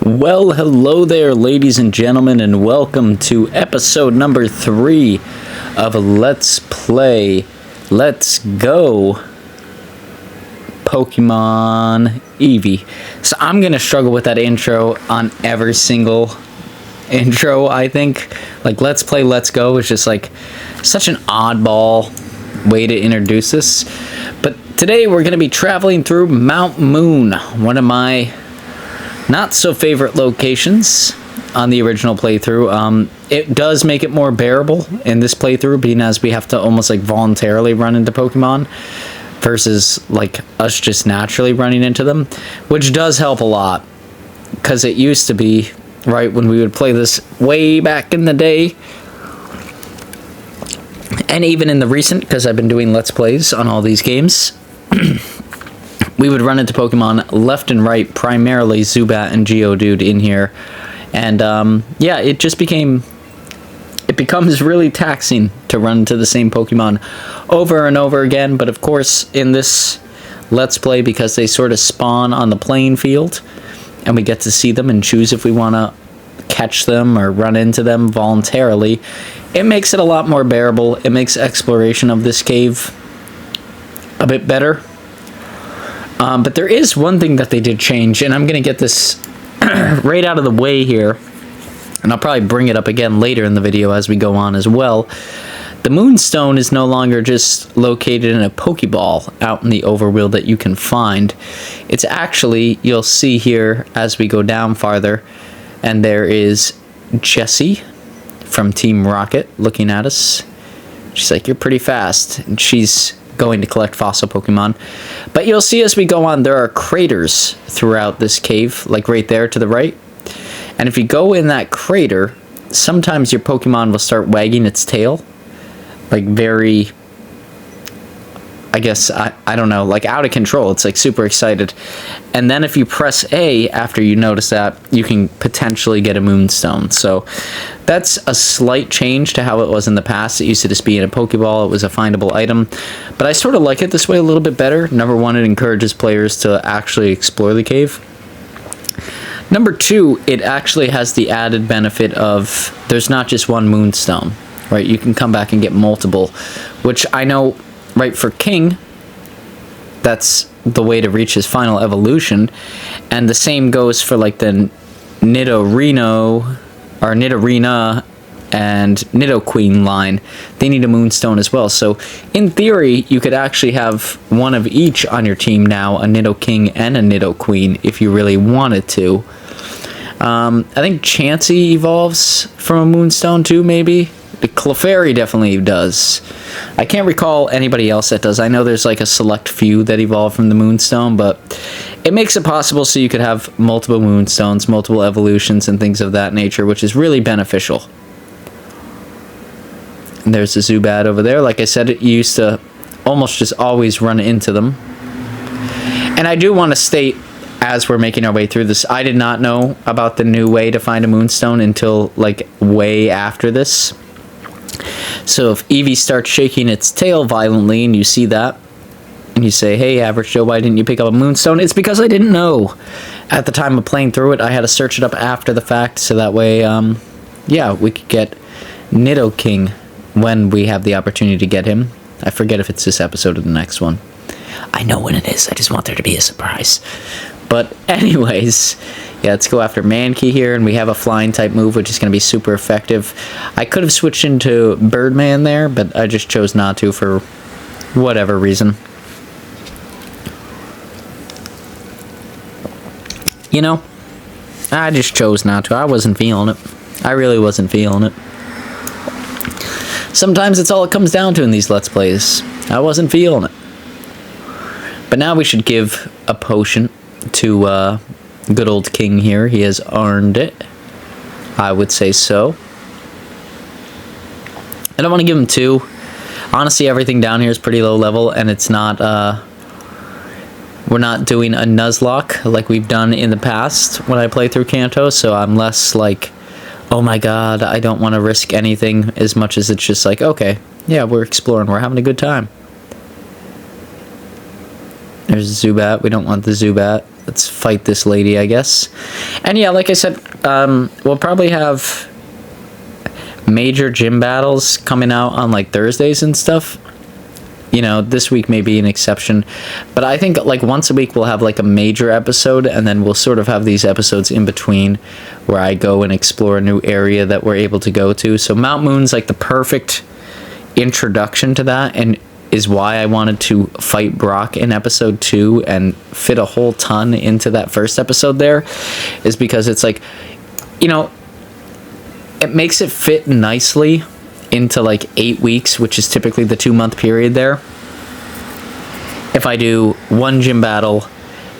Well, hello there, ladies and gentlemen, and welcome to episode number 3 of Let's Play Let's Go Pokemon Eevee. So I'm going to struggle with that intro on every single intro, I think. Like, Let's Play Let's Go is just like such an oddball way to introduce this. But today we're going to be traveling through Mount Moon, one of my not so favorite locations on the original playthrough. It does make it more bearable in this playthrough, being as we have to almost like voluntarily run into Pokemon versus like us just naturally running into them, which does help a lot, because it used to be, right, when we would play this way back in the day, and even in the recent, because I've been doing Let's Plays on all these games, we would run into Pokemon left and right, primarily Zubat and Geodude in here. And, yeah, it becomes really taxing to run into the same Pokemon over and over again. But, of course, in this Let's Play, because they sort of spawn on the playing field, and we get to see them and choose if we want to catch them or run into them voluntarily, it makes it a lot more bearable. It makes exploration of this cave a bit better. But there is one thing that they did change, and I'm going to get this right out of the way here, and I'll probably bring it up again later in the video as we go on as well. The Moonstone is no longer just located in a Pokeball out in the overworld that you can find. It's actually, you'll see here as we go down farther, and there is Jessie from Team Rocket looking at us. She's like, "You're pretty fast," and she's going to collect fossil Pokemon. But you'll see as we go on, there are craters throughout this cave, like right there to the right. And if you go in that crater, sometimes your Pokemon will start wagging its tail, like very, I guess, I don't know, like out of control. It's like super excited. And then if you press A after you notice that, you can potentially get a Moonstone. So that's a slight change to how it was in the past. It used to just be in a Pokeball. It was a findable item. But I sort of like it this way a little bit better. Number one, it encourages players to actually explore the cave. Number two, it actually has the added benefit of there's not just one Moonstone, right? You can come back and get multiple, which I know, right, for King, that's the way to reach his final evolution. And the same goes for like the Nidorino or Nidorina and Nidoqueen line. They need a Moonstone as well. So in theory, you could actually have one of each on your team now, a Nidoking and a Nidoqueen, if you really wanted to. I think Chansey evolves from a Moonstone too, maybe. The Clefairy definitely does. I can't recall anybody else that does. I know there's like a select few that evolve from the Moonstone, but it makes it possible so you could have multiple Moonstones, multiple evolutions, and things of that nature, which is really beneficial. And there's the Zubat over there. Like I said, it used to almost just always run into them. And I do want to state, as we're making our way through this, I did not know about the new way to find a Moonstone until like way after this. So if Eevee starts shaking its tail violently and you see that, and you say, "Hey, Average Joe, why didn't you pick up a Moonstone?" It's because I didn't know at the time of playing through it. I had to search it up after the fact, so that way, yeah, we could get Nidoking when we have the opportunity to get him. I forget if it's this episode or the next one. I know when it is, I just want there to be a surprise. But anyways, yeah, let's go after Mankey here, and we have a flying type move, which is going to be super effective. I could have switched into Birdman there, but I just chose not to for whatever reason. You know, I just chose not to. I wasn't feeling it. I really wasn't feeling it. Sometimes it's all it comes down to in these Let's Plays. I wasn't feeling it. But now we should give a potion to good old King here. He has earned it. I would say so. I don't want to give him 2. Honestly, everything down here is pretty low level, and it's not, we're not doing a Nuzlocke like we've done in the past when I play through Kanto, so I'm less like, oh my god, I don't want to risk anything, as much as it's just like, okay, yeah, we're exploring, we're having a good time. There's Zubat. We don't want the Zubat. Let's fight this lady, I guess. And yeah, like I said, we'll probably have major gym battles coming out on like Thursdays and stuff. You know, this week may be an exception, but I think like once a week we'll have like a major episode, and then we'll sort of have these episodes in between where I go and explore a new area that we're able to go to. So Mount Moon's like the perfect introduction to that, and is why I wanted to fight Brock in episode 2 and fit a whole ton into that first episode there, is because it's like, you know, it makes it fit nicely into like 8 weeks, which is typically the 2-month period there. If I do one gym battle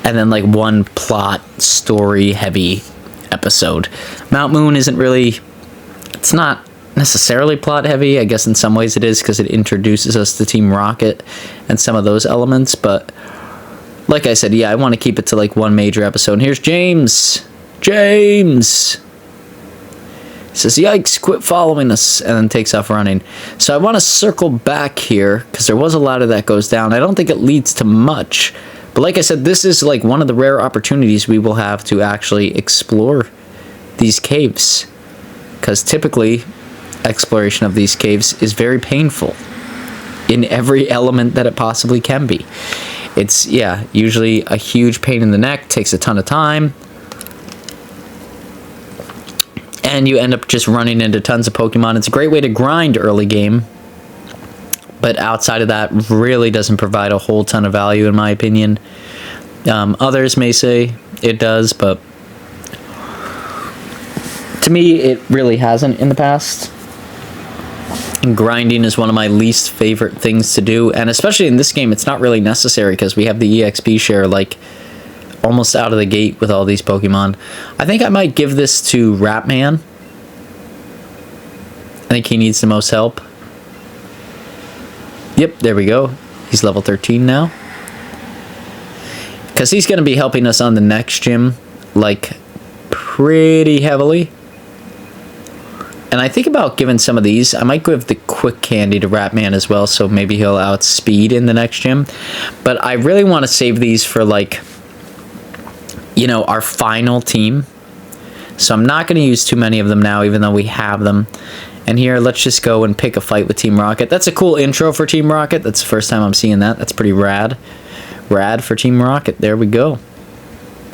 and then like one plot story heavy episode. Mount Moon isn't really, it's not necessarily plot heavy. I guess in some ways it is, because it introduces us to Team Rocket and some of those elements, but like I said, yeah, I want to keep it to like one major episode. And here's James. James says, yikes, quit following us, and then takes off running. So I want to circle back here, because there was a ladder that goes down. I don't think it leads to much, but like I said, this is like one of the rare opportunities we will have to actually explore these caves, because typically exploration of these caves is very painful in every element that it possibly can be. It's, yeah, usually a huge pain in the neck, takes a ton of time, and you end up just running into tons of Pokemon. It's a great way to grind early game, but outside of that, really doesn't provide a whole ton of value, in my opinion. Others may say it does, but to me, it really hasn't in the past. And grinding is one of my least favorite things to do, and especially in this game, it's not really necessary, because we have the EXP share, like, almost out of the gate with all these Pokemon. I think I might give this to Ratman. I think he needs the most help. Yep, there we go. He's level 13 now. Because he's going to be helping us on the next gym, like, pretty heavily. And I think about giving some of these. I might give the quick candy to Ratman as well, so maybe he'll outspeed in the next gym. But I really want to save these for, like, you know, our final team. So I'm not going to use too many of them now, even though we have them. And here, let's just go and pick a fight with Team Rocket. That's a cool intro for Team Rocket. That's the first time I'm seeing that. That's pretty rad. Rad for Team Rocket. There we go.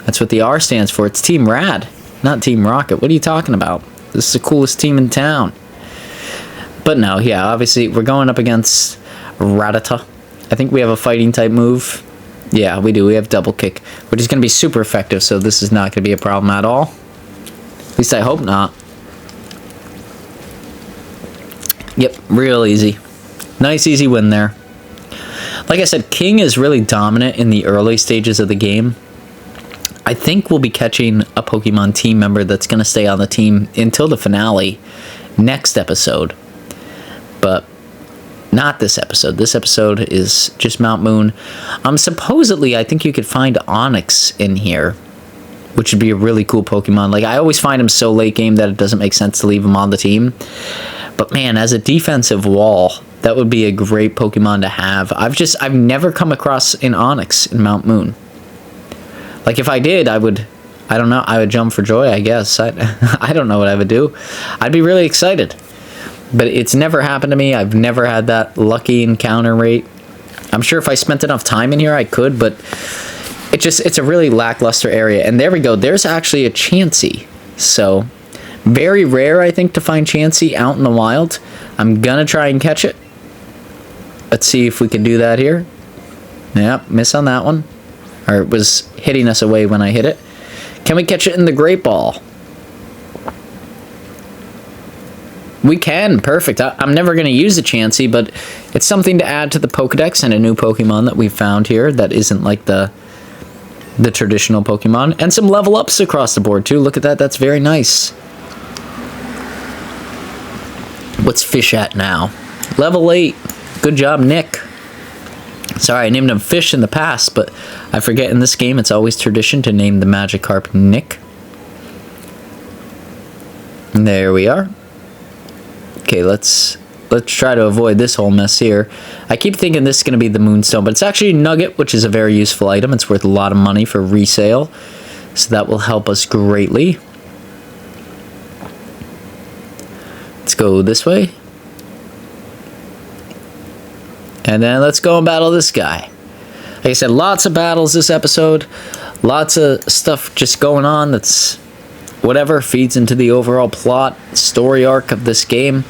That's what the R stands for. It's Team Rad, not Team Rocket. What are you talking about? This is the coolest team in town. But no, yeah, obviously, we're going up against Rattata. I think we have a fighting type move. Yeah, we do. We have double kick, which is going to be super effective, so this is not going to be a problem at all. At least I hope not. Yep, real easy. Nice, easy win there. Like I said, King is really dominant in the early stages of the game. I think we'll be catching a Pokemon team member that's going to stay on the team until the finale next episode. But not this episode. This episode is just Mount Moon. Supposedly, I think you could find Onix in here, which would be a really cool Pokemon. Like, I always find him so late game that it doesn't make sense to leave him on the team. But man, as a defensive wall, that would be a great Pokemon to have. I've never come across an Onix in Mount Moon. Like, if I did, I don't know, I would jump for joy, I guess. I don't know what I would do. I'd be really excited. But it's never happened to me. I've never had that lucky encounter rate. I'm sure if I spent enough time in here, I could, but it's a really lackluster area. And there we go. There's actually a Chansey. So, very rare, I think, to find Chansey out in the wild. I'm gonna try and catch it. Let's see if we can do that here. Yep, miss on that one. Or it was hitting us away when I hit it. Can we catch it in the Great Ball? We can. Perfect. I'm never going to use a Chansey, but it's something to add to the Pokedex and a new Pokemon that we've found here that isn't like the traditional Pokemon. And some level ups across the board, too. Look at that. That's very nice. What's Fish at now? Level 8. Good job, Nick. Sorry, I named him Fish in the past, but I forget in this game it's always tradition to name the Magikarp Nick. And there we are. Okay, let's let's try to avoid this whole mess here. I keep thinking this is going to be the Moonstone, but it's actually a nugget, which is a very useful item. It's worth a lot of money for resale, so that will help us greatly. Let's go this way. And then let's go and battle this guy. Like I said, lots of battles this episode. Lots of stuff just going on that's whatever feeds into the overall plot, story arc of this game.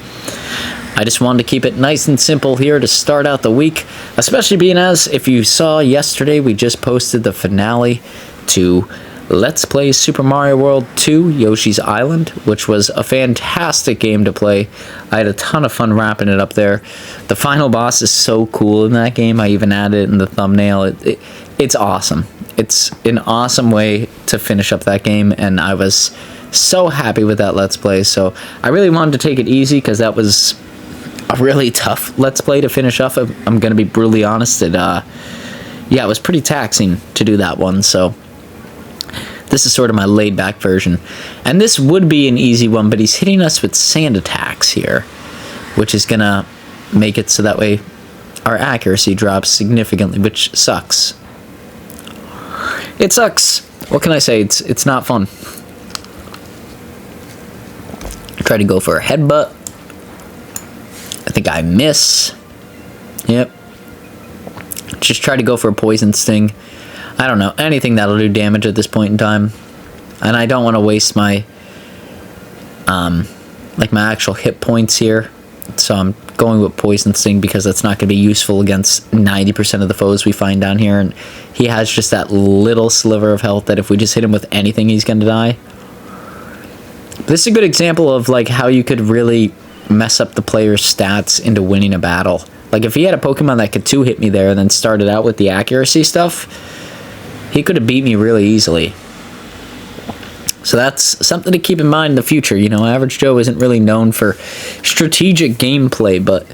I just wanted to keep it nice and simple here to start out the week, especially being as, if you saw yesterday, we just posted the finale to Let's Play Super Mario World 2 Yoshi's Island, which was a fantastic game to play. I had a ton of fun wrapping it up there. The final boss is so cool in that game. I even added it in the thumbnail. It's awesome. It's an awesome way to finish up that game, and I was so happy with that Let's Play. So I really wanted to take it easy because that was a really tough Let's Play to finish off. I'm going to be brutally honest. Yeah, it was pretty taxing to do that one, so this is sort of my laid-back version. And this would be an easy one, but he's hitting us with sand attacks here, which is going to make it so that way our accuracy drops significantly, which sucks. It sucks. What can I say? It's not fun. Try to go for a headbutt. I think I miss. Yep. Just try to go for a poison sting. I don't know, anything that'll do damage at this point in time. And I don't want to waste my like my actual hit points here. So I'm going with Poison Sting because that's not going to be useful against 90% of the foes we find down here. And he has just that little sliver of health that if we just hit him with anything, he's going to die. This is a good example of like how you could really mess up the player's stats into winning a battle. Like if he had a Pokemon that could 2-hit me there and then started out with the accuracy stuff, he could have beat me really easily. So that's something to keep in mind in the future. You know, Average Joe isn't really known for strategic gameplay, but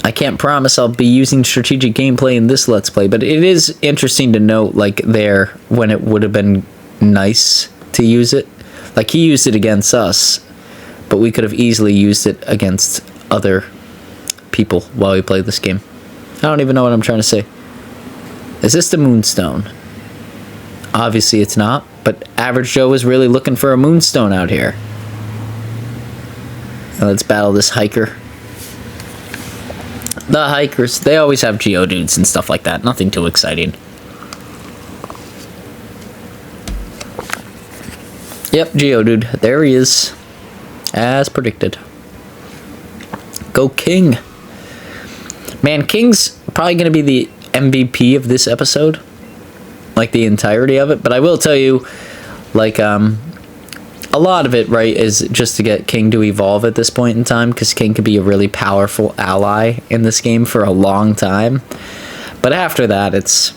I can't promise I'll be using strategic gameplay in this Let's Play. But it is interesting to note, like, there, when it would have been nice to use it. Like, he used it against us, but we could have easily used it against other people while we played this game. I don't even know what I'm trying to say. Is this the Moonstone? Obviously it's not, but Average Joe is really looking for a Moonstone out here. Now let's battle this hiker. The hikers, they always have Geodudes and stuff like that. Nothing too exciting. Yep, Geodude. There he is. As predicted. Go King. Man, King's probably going to be the MVP of this episode, like the entirety of it. But I will tell you, like, a lot of it, right, is just to get King to evolve at this point in time, because King could be a really powerful ally in this game for a long time. But after that, it's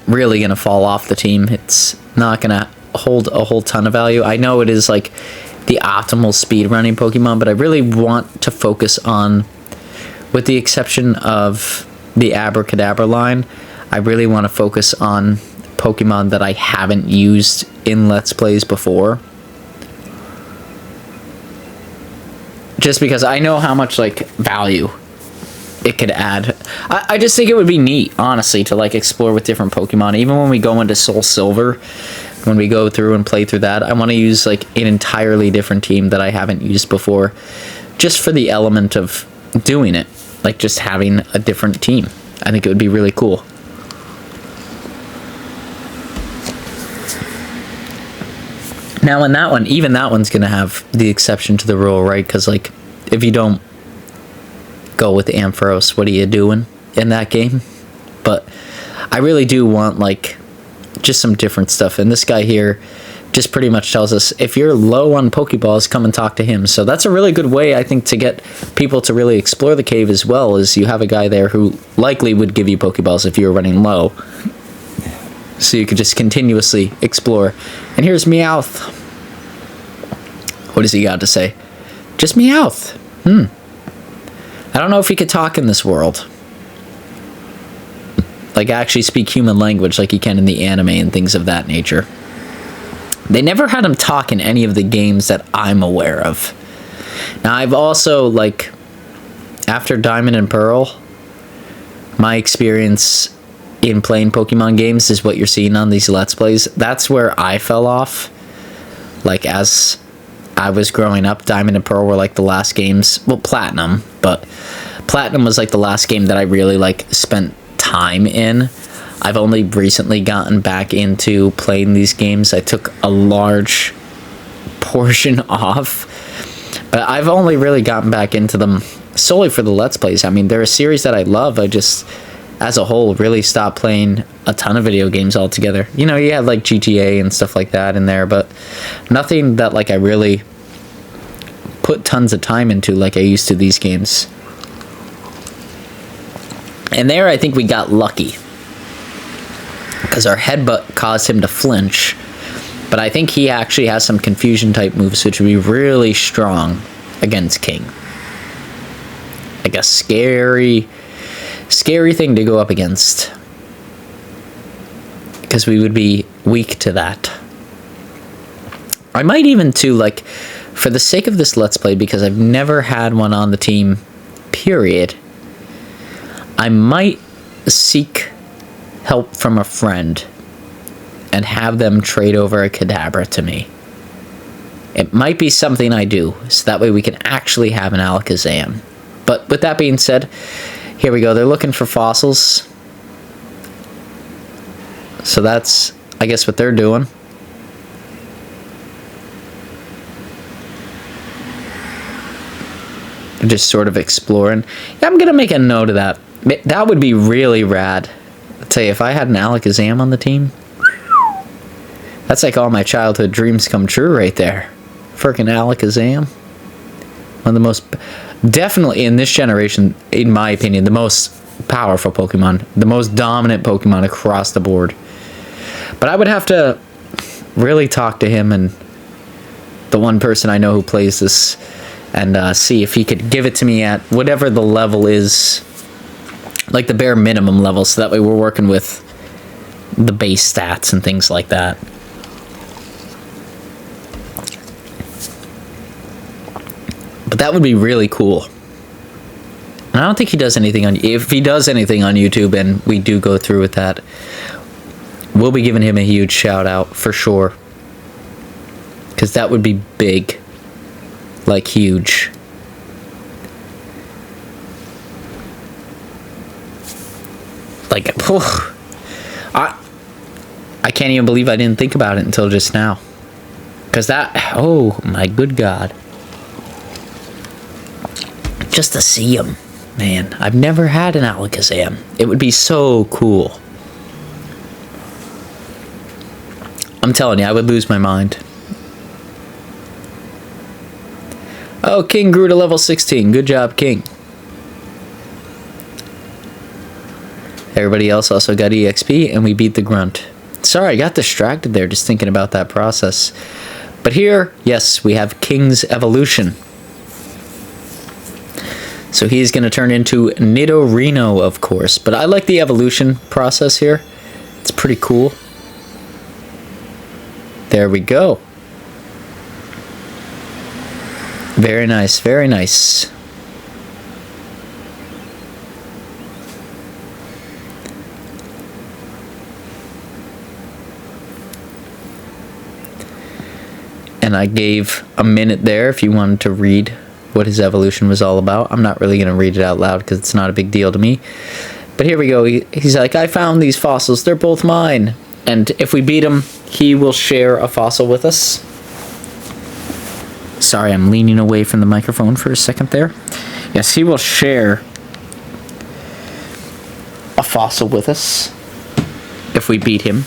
really going to fall off the team. It's not going to hold a whole ton of value. I know it is like the optimal speedrunning Pokemon, but I really want to focus on, with the exception of the Abracadabra line, I really want to focus on Pokemon that I haven't used in Let's Plays before. Just because I know how much, like, value it could add. I just think it would be neat, honestly, to, like, explore with different Pokemon. Even when we go into Soul Silver, when we go through and play through that, I want to use, like, an entirely different team that I haven't used before. Just for the element of doing it. Like, just having a different team. I think it would be really cool. Now, in that one, even that one's going to have the exception to the rule, right? Because, like, if you don't go with Ampharos, what are you doing in that game? But I really do want, like, just some different stuff. And this guy here just pretty much tells us, if you're low on Pokeballs, come and talk to him. So that's a really good way, I think, to get people to really explore the cave as well, is you have a guy there who likely would give you Pokeballs if you were running low. So you could just continuously explore. And here's Meowth. What does he got to say? Just Meowth. I don't know if he could talk in this world. Like, actually speak human language like he can in the anime and things of that nature. They never had him talk in any of the games that I'm aware of. Now, I've also, like, after Diamond and Pearl, my experience in playing Pokemon games is what you're seeing on these Let's Plays. That's where I fell off. Like, as I was growing up, Diamond and Pearl were, like, the last games. Well, Platinum, but Platinum was, like, the last game that I really, like, spent time in. I've only recently gotten back into playing these games. I took a large portion off, but I've only really gotten back into them solely for the Let's Plays. I mean, they're a series that I love. I just, as a whole, really stopped playing a ton of video games altogether. You know, you have like GTA and stuff like that in there, but nothing that like I really put tons of time into like I used to these games. And there I think we got lucky, because our headbutt caused him to flinch. But I think he actually has some confusion type moves which would be really strong against King. Like a scary thing to go up against, because we would be weak to that. I might even too, like, for the sake of this Let's Play, because I've never had one on the team, period, I might seek help from a friend and have them trade over a Kadabra to me. It might be something I do, so that way we can actually have an Alakazam. But with that being said, here we go. They're looking for fossils. So that's, I guess, what they're doing. They're just sort of exploring. Yeah, I'm going to make a note of that. That would be really rad. I'll tell you, if I had an Alakazam on the team, that's like all my childhood dreams come true right there. Frickin' Alakazam. One of the most, definitely in this generation, in my opinion, the most powerful Pokemon. The most dominant Pokemon across the board. But I would have to really talk to him and the one person I know who plays this, and see if he could give it to me at whatever the level is, like the bare minimum level, so that way we're working with the base stats and things like that. But that would be really cool. And I don't think he does anything on, if he does anything on YouTube and we do go through with that, we'll be giving him a huge shout out for sure, because that would be big. Like huge. Like, I can't even believe I didn't think about it until just now. Because that, oh my good God. Just to see him, man. I've never had an Alakazam. It would be so cool. I'm telling you, I would lose my mind. Oh, King grew to level 16. Good job, King. Everybody else also got EXP, and we beat the Grunt. Sorry, I got distracted there just thinking about that process. But here, yes, we have King's evolution. So he's going to turn into Nidorino, of course. But I like the evolution process here. It's pretty cool. There we go. Very nice, very nice. And I gave a minute there if you wanted to read what his evolution was all about. I'm not really going to read it out loud because it's not a big deal to me. But here we go. He's like, I found these fossils. They're both mine. And if we beat him, he will share a fossil with us. Sorry, I'm leaning away from the microphone for a second there. Yes, he will share a fossil with us if we beat him.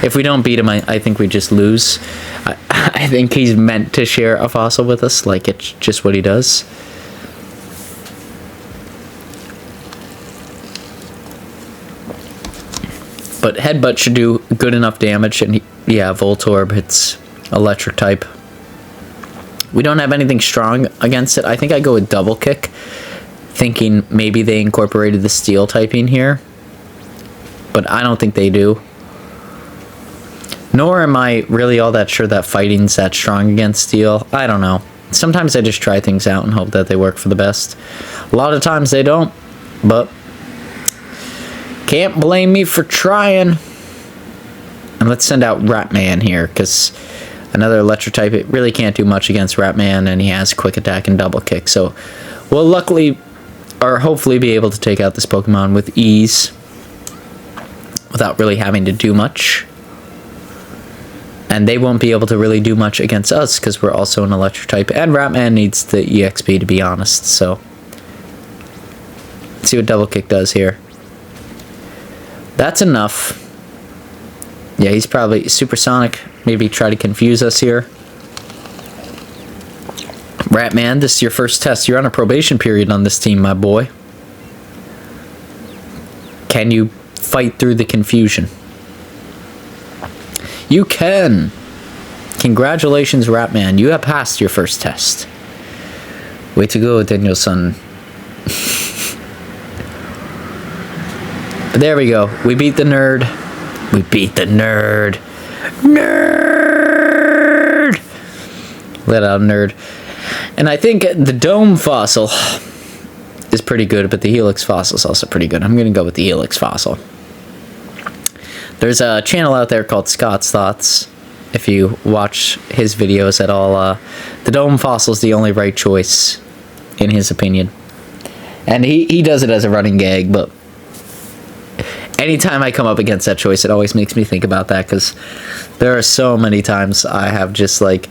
If we don't beat him, I think we just lose. I think he's meant to share a fossil with us, like it's just what he does. But Headbutt should do good enough damage, and yeah, Voltorb, it's electric type. We don't have anything strong against it. I think I go with Double Kick, thinking maybe they incorporated the steel typing here. But I don't think they do. Nor am I really all that sure that fighting's that strong against steel. I don't know. Sometimes I just try things out and hope that they work for the best. A lot of times they don't, but can't blame me for trying. And let's send out Ratman here, because another electric type, it really can't do much against Ratman, and he has quick attack and double kick. So we'll luckily, or hopefully, be able to take out this Pokemon with ease without really having to do much. And they won't be able to really do much against us because we're also an electric type. And Ratman needs the EXP, to be honest. So let's see what double kick does here. That's enough. Yeah, he's probably supersonic. Maybe try to confuse us here. Ratman, this is your first test. You're on a probation period on this team, my boy. Can you fight through the confusion? You can. Congratulations, Ratman. You have passed your first test. Way to go, Daniel-san. But there we go. We beat the nerd. We beat the nerd. Nerd! Let out nerd. And I think the Dome Fossil is pretty good, but the Helix Fossil is also pretty good. I'm going to go with the Helix Fossil. There's a channel out there called Scott's Thoughts. If you watch his videos at all, the Dome Fossil is the only right choice, in his opinion. And he does it as a running gag, but anytime I come up against that choice, it always makes me think about that, because there are so many times I have just, like,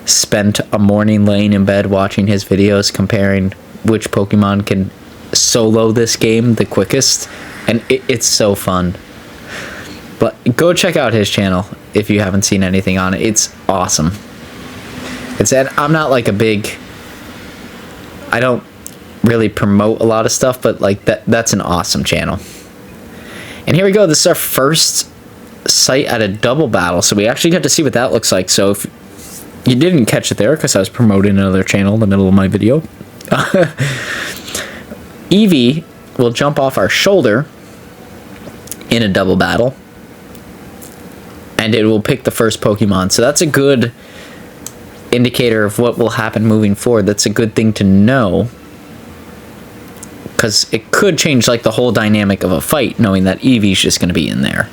spent a morning laying in bed watching his videos, comparing which Pokemon can solo this game the quickest, and it's so fun. But go check out his channel if you haven't seen anything on it. It's awesome. I'm not like a big... I don't really promote a lot of stuff, but like that's an awesome channel. And here we go. This is our first sight at a double battle. So we actually got to see what that looks like. So if you didn't catch it there, because I was promoting another channel in the middle of my video. Eevee will jump off our shoulder in a double battle. And it will pick the first Pokemon. So that's a good indicator of what will happen moving forward. That's a good thing to know, because it could change like the whole dynamic of a fight, knowing that Eevee's just going to be in there.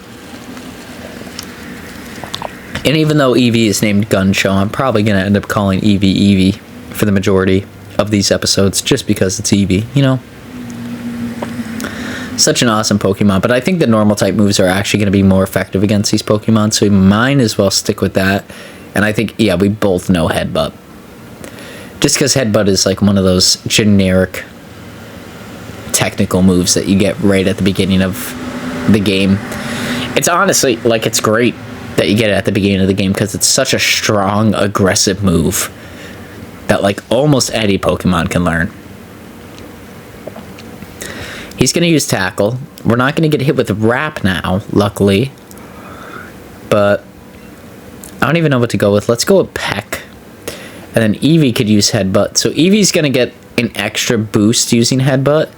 And even though Eevee is named Gunshow, I'm probably going to end up calling Eevee for the majority of these episodes, just because it's Eevee, you know? Such an awesome Pokemon, but I think the normal type moves are actually going to be more effective against these Pokemon, so we might as well stick with that. And I think, yeah, we both know Headbutt. Just because Headbutt is like one of those generic technical moves that you get right at the beginning of the game. It's honestly, like, it's great that you get it at the beginning of the game, because it's such a strong, aggressive move that, like, almost any Pokemon can learn. He's going to use Tackle. We're not going to get hit with Wrap now, luckily. But I don't even know what to go with. Let's go with Peck. And then Eevee could use Headbutt. So Eevee's going to get an extra boost using Headbutt.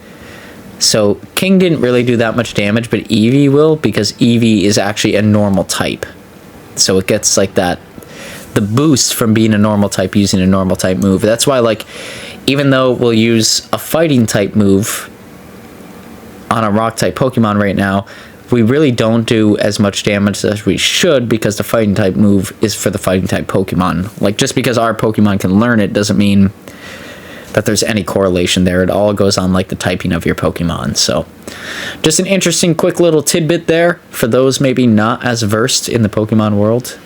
So King didn't really do that much damage, but Eevee will, because Eevee is actually a normal type. So it gets like that, the boost from being a normal type using a normal type move. That's why, like, even though we'll use a fighting type move on a rock type Pokemon right now, we really don't do as much damage as we should, because the fighting type move is for the fighting type Pokemon. Like, just because our Pokemon can learn it doesn't mean that there's any correlation there. It all goes on like the typing of your Pokemon. So just an interesting quick little tidbit there for those maybe not as versed in the Pokemon world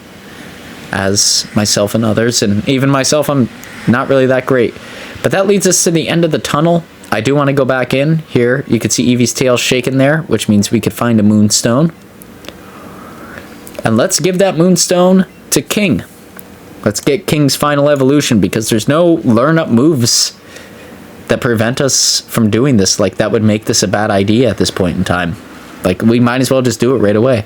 as myself and others, and even myself, I'm not really that great. But that leads us to the end of the tunnel. I do want to go back in here. You can see Eevee's tail shaking there, which means we could find a Moonstone. And let's give that Moonstone to King. Let's get King's final evolution, because there's no learn-up moves that prevent us from doing this. Like, that would make this a bad idea at this point in time. Like, we might as well just do it right away.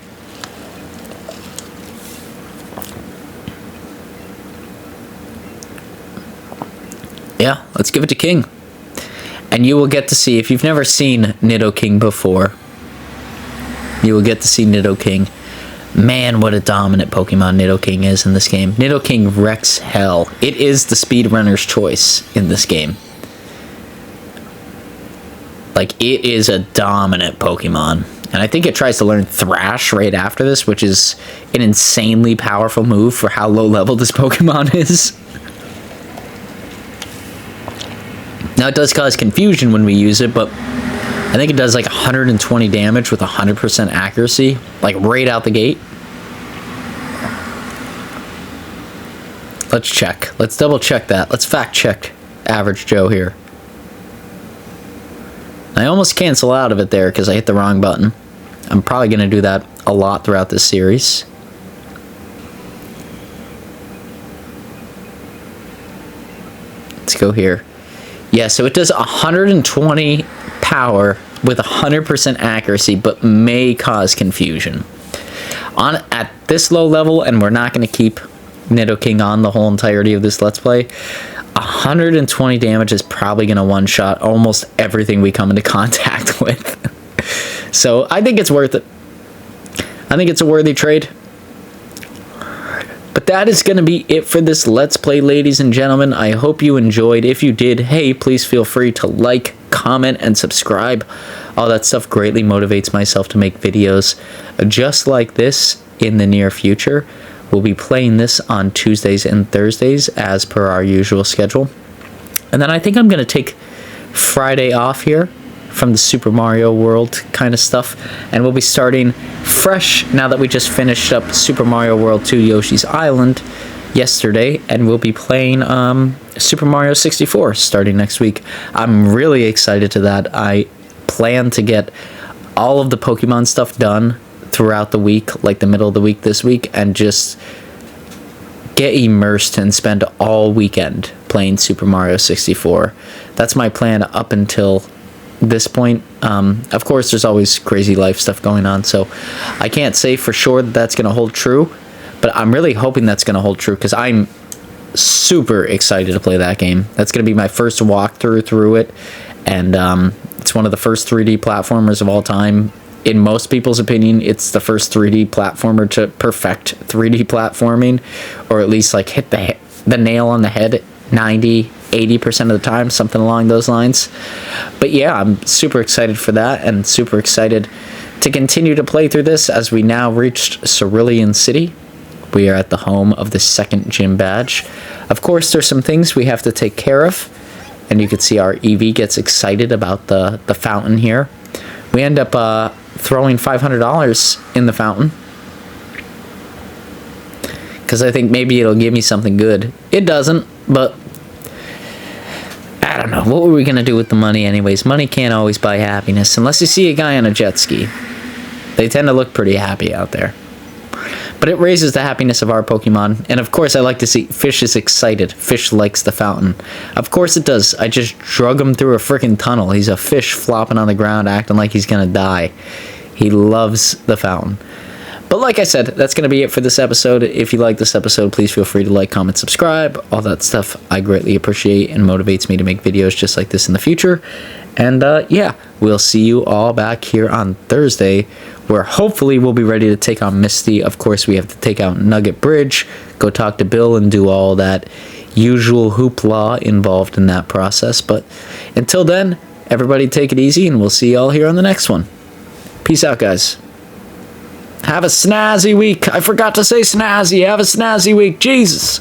Yeah, let's give it to King. And you will get to see, if you've never seen Nidoking before, you will get to see Nidoking Man, what a dominant Pokemon Nidoking is in this game. Nidoking wrecks hell. It is the speedrunner's choice in this game. Like, it is a dominant Pokemon. And I think it tries to learn Thrash right after this, which is an insanely powerful move for how low level this Pokemon is. Now, it does cause confusion when we use it, but I think it does like 120 damage with 100% accuracy, like right out the gate. Let's check. Let's double check that. Let's fact check Average Joe here. I almost cancel out of it there because I hit the wrong button. I'm probably going to do that a lot throughout this series. Let's go here. Yeah, so it does 120 power with 100% accuracy, but may cause confusion. At this low level, and we're not going to keep Nidoking on the whole entirety of this Let's Play, 120 damage is probably going to one-shot almost everything we come into contact with. So I think it's worth it. I think it's a worthy trade. But that is going to be it for this Let's Play, ladies and gentlemen. I hope you enjoyed. If you did, hey, please feel free to like, comment, and subscribe. All that stuff greatly motivates myself to make videos just like this in the near future. We'll be playing this on Tuesdays and Thursdays as per our usual schedule. And then I think I'm going to take Friday off here from the Super Mario World kind of stuff. And we'll be starting fresh now that we just finished up Super Mario World 2 Yoshi's Island yesterday. And we'll be playing Super Mario 64 starting next week. I'm really excited to that. I plan to get all of the Pokemon stuff done throughout the week, like the middle of the week this week, and just get immersed and spend all weekend playing Super Mario 64. That's my plan up until this point. Of course, there's always crazy life stuff going on, so I can't say for sure that that's going to hold true, but I'm really hoping that's going to hold true because I'm super excited to play that game. That's going to be my first walkthrough through it, and it's one of the first 3D platformers of all time. In most people's opinion, it's the first 3D platformer to perfect 3D platforming, or at least like hit the nail on the head 90-80% of the time, something along those lines. But yeah, I'm super excited for that, and super excited to continue to play through this as we now reached Cerulean City. We are at the home of the second gym badge. Of course, there's some things we have to take care of, and you can see our Eevee gets excited about the fountain here. We end up throwing $500 in the fountain because I think maybe it'll give me something good. It doesn't, but I don't know. What were we going to do with the money anyways? Money can't always buy happiness unless you see a guy on a jet ski. They tend to look pretty happy out there. But it raises the happiness of our Pokemon. And of course, I like to see Fish is excited. Fish likes the fountain. Of course it does. I just drug him through a freaking tunnel. He's a fish flopping on the ground acting like he's going to die. He loves the fountain. But like I said, that's going to be it for this episode. If you like this episode, please feel free to like, comment, subscribe. All that stuff I greatly appreciate and motivates me to make videos just like this in the future. And yeah, we'll see you all back here on Thursday, where hopefully we'll be ready to take on Misty. Of course, we have to take out Nugget Bridge, go talk to Bill, and do all that usual hoopla involved in that process. But until then, everybody take it easy, and we'll see you all here on the next one. Peace out, guys. Have a snazzy week. I forgot to say snazzy. Have a snazzy week. Jesus.